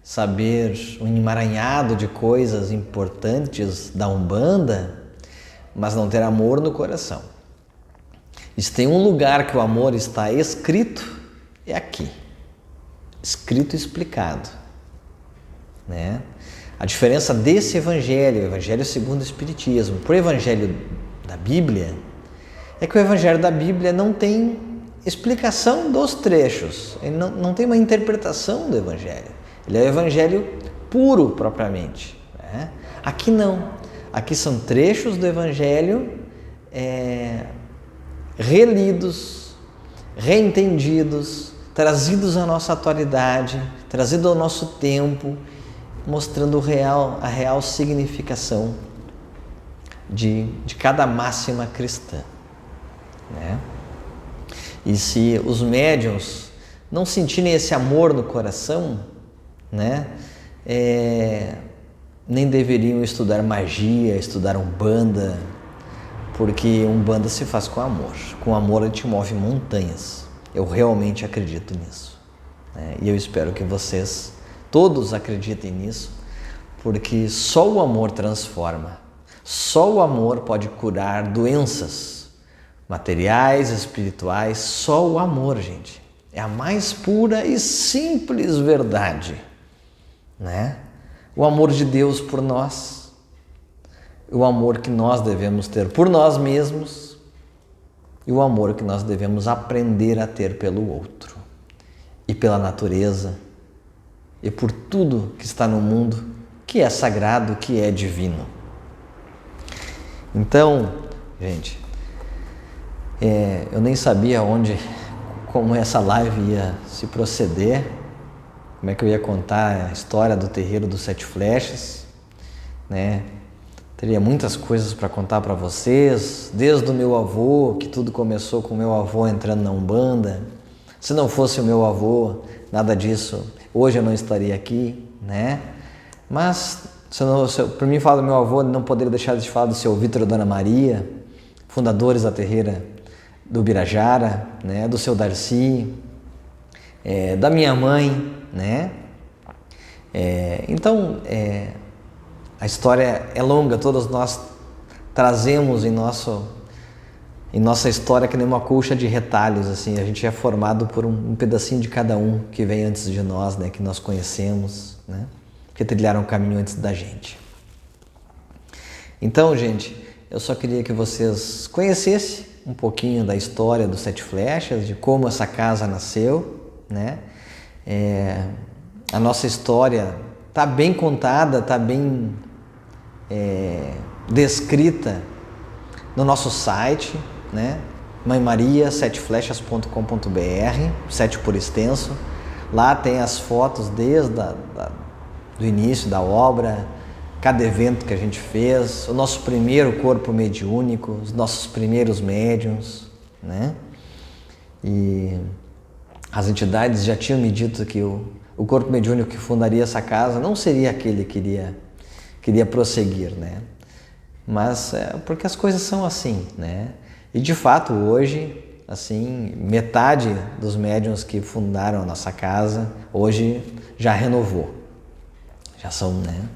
saber um emaranhado de coisas importantes da Umbanda, mas não ter amor no coração. E se tem um lugar que o amor está escrito, é aqui. Escrito e explicado, né? A diferença desse Evangelho, o Evangelho segundo o Espiritismo, para o Evangelho da Bíblia, é que o Evangelho da Bíblia não tem explicação dos trechos, ele não tem uma interpretação do Evangelho. Ele é o Evangelho puro, propriamente, né? Aqui não. Aqui são trechos do Evangelho relidos, reentendidos, trazidos à nossa atualidade, trazido ao nosso tempo, mostrando a real significação de cada máxima cristã, né? E se os médiuns não sentirem esse amor no coração, né, nem deveriam estudar magia, estudar Umbanda, porque Umbanda se faz com amor. Com amor a gente move montanhas. Eu realmente acredito nisso, né? E eu espero que vocês todos acreditem nisso, porque só o amor transforma. Só o amor pode curar doenças, materiais, espirituais, só o amor, gente. É a mais pura e simples verdade, né? O amor de Deus por nós, o amor que nós devemos ter por nós mesmos e o amor que nós devemos aprender a ter pelo outro e pela natureza e por tudo que está no mundo, que é sagrado, que é divino. Então, gente, eu nem sabia como essa live ia se proceder, como é que eu ia contar a história do terreiro dos Sete Flechas, né? Teria muitas coisas para contar para vocês, desde o meu avô, que tudo começou com o meu avô entrando na Umbanda. Se não fosse o meu avô, nada disso, hoje eu não estaria aqui, né? Mas, por mim falar do meu avô, não poderia deixar de falar do seu Vítor e Dona Maria, fundadores da terreira do Birajara, né? Do seu Darcy, da minha mãe, né? Então, a história é longa, todos nós trazemos em nossa história que nem uma colcha de retalhos, assim, a gente é formado por um pedacinho de cada um que vem antes de nós, né, que nós conhecemos, né, que trilharam o caminho antes da gente. Então, gente, eu só queria que vocês conhecessem um pouquinho da história dos Sete Flechas, de como essa casa nasceu, né, a nossa história está bem contada, está bem descrita no nosso site, né? Mãe Maria, seteflechas.com.br, 7 por extenso. Lá tem as fotos desde do início da obra, cada evento que a gente fez, o nosso primeiro corpo mediúnico, os nossos primeiros médiuns, né? E as entidades já tinham me dito que o corpo mediúnico que fundaria essa casa não seria aquele que queria prosseguir, né? Mas porque as coisas são assim, né? E de fato hoje, assim, metade dos médiuns que fundaram a nossa casa hoje já renovou, já são, né?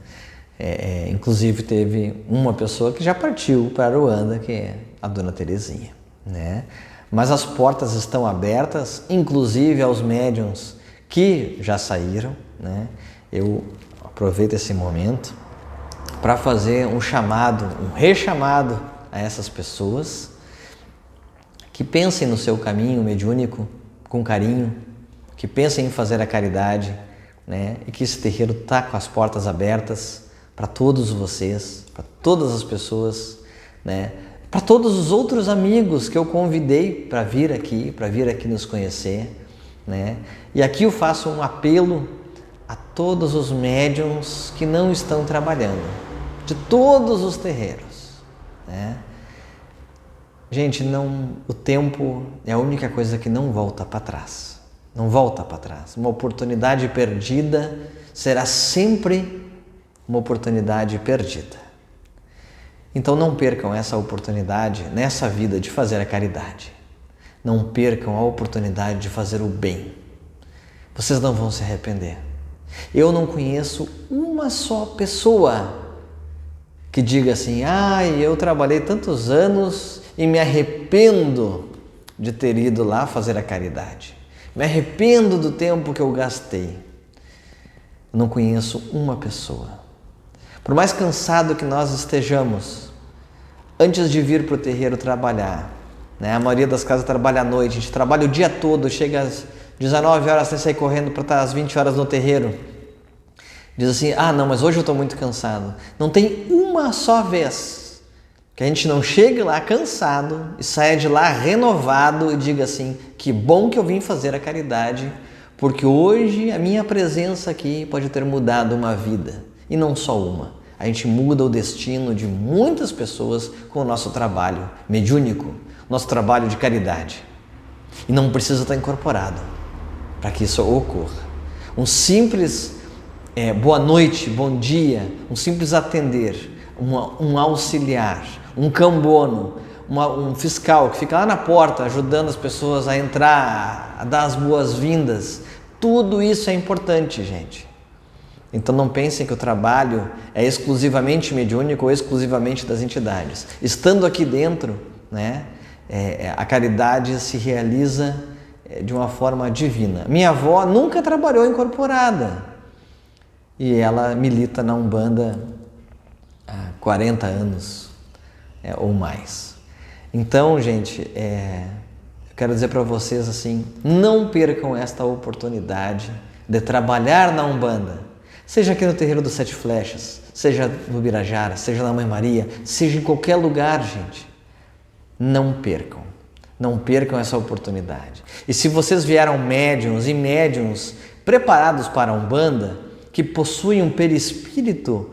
Inclusive teve uma pessoa que já partiu para Aruanda, que é a Dona Terezinha, né? Mas as portas estão abertas, inclusive aos médiuns que já saíram, né? Eu aproveito esse momento para fazer um rechamado a essas pessoas que pensem no seu caminho mediúnico com carinho, que pensem em fazer a caridade, né? E que esse terreiro está com as portas abertas para todos vocês, para todas as pessoas, né? Para todos os outros amigos que eu convidei para vir aqui nos conhecer, né? E aqui eu faço um apelo a todos os médiuns que não estão trabalhando, de todos os terreiros, né? Gente, o tempo é a única coisa que não volta para trás. Não volta para trás. Uma oportunidade perdida será sempre uma oportunidade perdida. Então não percam essa oportunidade nessa vida de fazer a caridade. Não percam a oportunidade de fazer o bem. Vocês não vão se arrepender. Eu não conheço uma só pessoa que diga assim: eu trabalhei tantos anos e me arrependo de ter ido lá fazer a caridade. Me arrependo do tempo que eu gastei. Eu não conheço uma pessoa. Por mais cansado que nós estejamos, antes de vir para o terreiro trabalhar, né? A maioria das casas trabalha à noite, a gente trabalha o dia todo, chega às 19 horas, tem que sair correndo para estar às 20 horas no terreiro. Diz assim: não, mas hoje eu estou muito cansado. Não tem uma só vez que a gente não chegue lá cansado e saia de lá renovado e diga assim: que bom que eu vim fazer a caridade, porque hoje a minha presença aqui pode ter mudado uma vida. E não só uma. A gente muda o destino de muitas pessoas com o nosso trabalho mediúnico, nosso trabalho de caridade. E não precisa estar incorporado para que isso ocorra. Um simples boa noite, bom dia, um simples atender, um auxiliar, um cambono, um fiscal que fica lá na porta ajudando as pessoas a entrar, a dar as boas-vindas. Tudo isso é importante, gente. Então não pensem que o trabalho é exclusivamente mediúnico ou exclusivamente das entidades. Estando aqui dentro, né, a caridade se realiza de uma forma divina. Minha avó nunca trabalhou incorporada e ela milita na Umbanda há 40 anos ou mais. Então, gente, eu quero dizer para vocês assim, não percam esta oportunidade de trabalhar na Umbanda, seja aqui no Terreiro dos Sete Flechas, seja no Birajara, seja na Mãe Maria, seja em qualquer lugar, gente. Não percam essa oportunidade. E se vocês vieram médiuns e médiuns preparados para a Umbanda, que possuem um perispírito,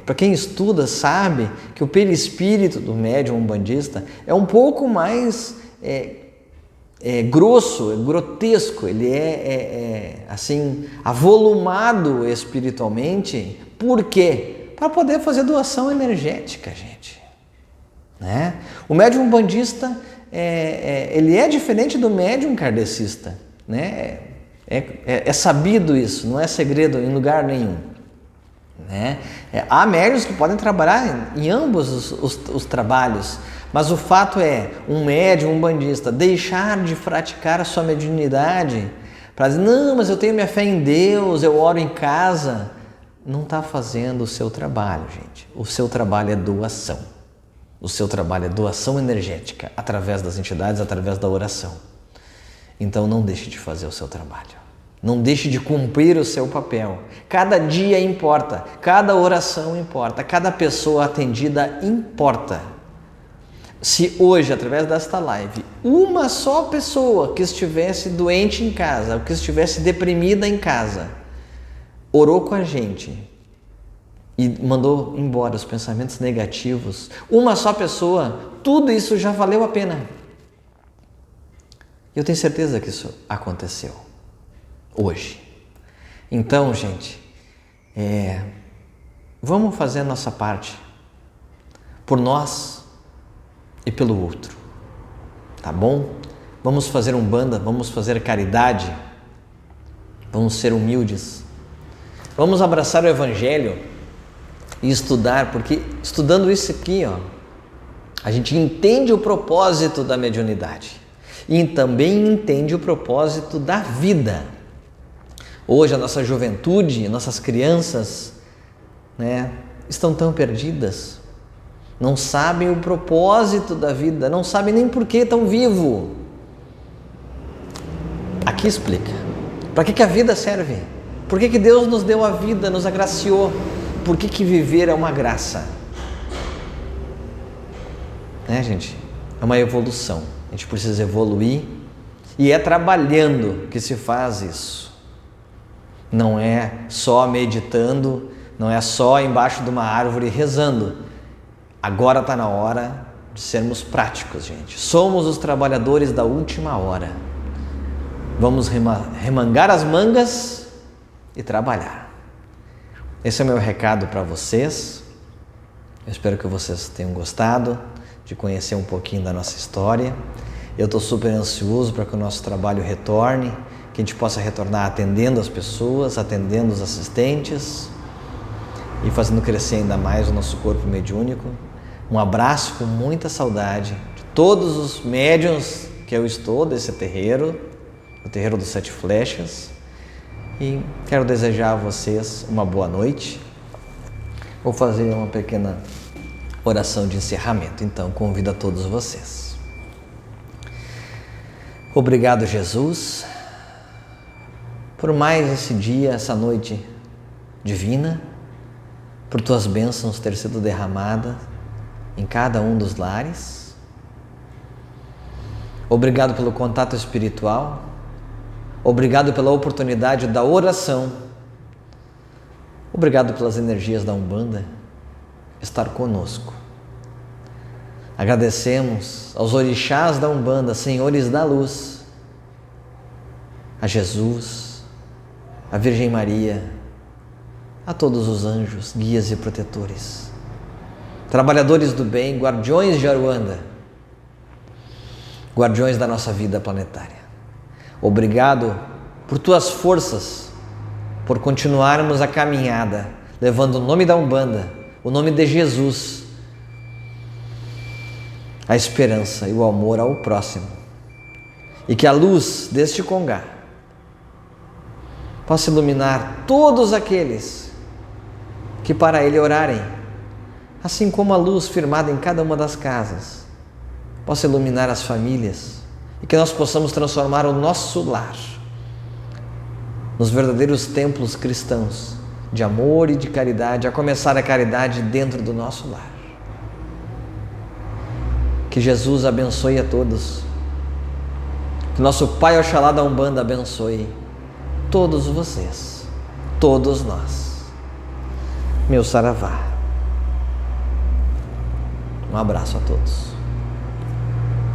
para quem estuda sabe que o perispírito do médium umbandista é um pouco mais grosso, grotesco, ele assim, avolumado espiritualmente. Por quê? Para poder fazer doação energética, gente. Né? O médium umbandista ele é diferente do médium kardecista, né? É sabido isso, não é segredo em lugar nenhum, né? Há médiuns que podem trabalhar em ambos os trabalhos, mas o fato é, um médium umbandista deixar de praticar a sua mediunidade para dizer, não, mas eu tenho minha fé em Deus, eu oro em casa, não está fazendo o seu trabalho, gente. O seu trabalho é doação. O seu trabalho é doação energética através das entidades, através da oração. Então não deixe de fazer o seu trabalho. Não deixe de cumprir o seu papel. Cada dia importa, cada oração importa, cada pessoa atendida importa. Se hoje, através desta live, uma só pessoa que estivesse doente em casa, ou que estivesse deprimida em casa, orou com a gente e mandou embora os pensamentos negativos, uma só pessoa, tudo isso já valeu a pena. Eu tenho certeza que isso aconteceu hoje. Então, gente, vamos fazer a nossa parte por nós e pelo outro, tá bom? Vamos fazer Umbanda, vamos fazer caridade, vamos ser humildes, vamos abraçar o Evangelho e estudar, porque estudando isso aqui, a gente entende o propósito da mediunidade e também entende o propósito da vida. Hoje a nossa juventude, nossas crianças, né, estão tão perdidas, não sabem o propósito da vida, não sabem nem por que estão vivos. Aqui explica. Para que a vida serve? Por que Deus nos deu a vida, nos agraciou? Por que viver é uma graça? Né, gente? É uma evolução. A gente precisa evoluir e é trabalhando que se faz isso. Não é só meditando, não é só embaixo de uma árvore rezando. Agora está na hora de sermos práticos, gente. Somos os trabalhadores da última hora. Vamos remangar as mangas e trabalhar. Esse é o meu recado para vocês. Eu espero que vocês tenham gostado de conhecer um pouquinho da nossa história. Eu estou super ansioso para que o nosso trabalho retorne, que a gente possa retornar atendendo as pessoas, atendendo os assistentes e fazendo crescer ainda mais o nosso corpo mediúnico. Um abraço com muita saudade de todos os médiuns que eu estou desse terreiro, o Terreiro dos Sete Flechas. E quero desejar a vocês uma boa noite. Vou fazer uma pequena oração de encerramento, então convido a todos vocês. Obrigado, Jesus, por mais esse dia, essa noite divina, por tuas bênçãos ter sido derramadas em cada um dos lares. Obrigado pelo contato espiritual. Obrigado pela oportunidade da oração. Obrigado pelas energias da Umbanda estar conosco. Agradecemos aos orixás da Umbanda, senhores da luz, a Jesus, a Virgem Maria, a todos os anjos, guias e protetores, trabalhadores do bem, guardiões de Aruanda, guardiões da nossa vida planetária. Obrigado por tuas forças, por continuarmos a caminhada, levando o nome da Umbanda, o nome de Jesus, a esperança e o amor ao próximo. E que a luz deste congá possa iluminar todos aqueles que para ele orarem, assim como a luz firmada em cada uma das casas possa iluminar as famílias e que nós possamos transformar o nosso lar nos verdadeiros templos cristãos de amor e de caridade, a começar a caridade dentro do nosso lar. Que Jesus abençoe a todos. Que nosso Pai Oxalá da Umbanda abençoe todos vocês, todos nós. Meu Saravá. Um abraço a todos.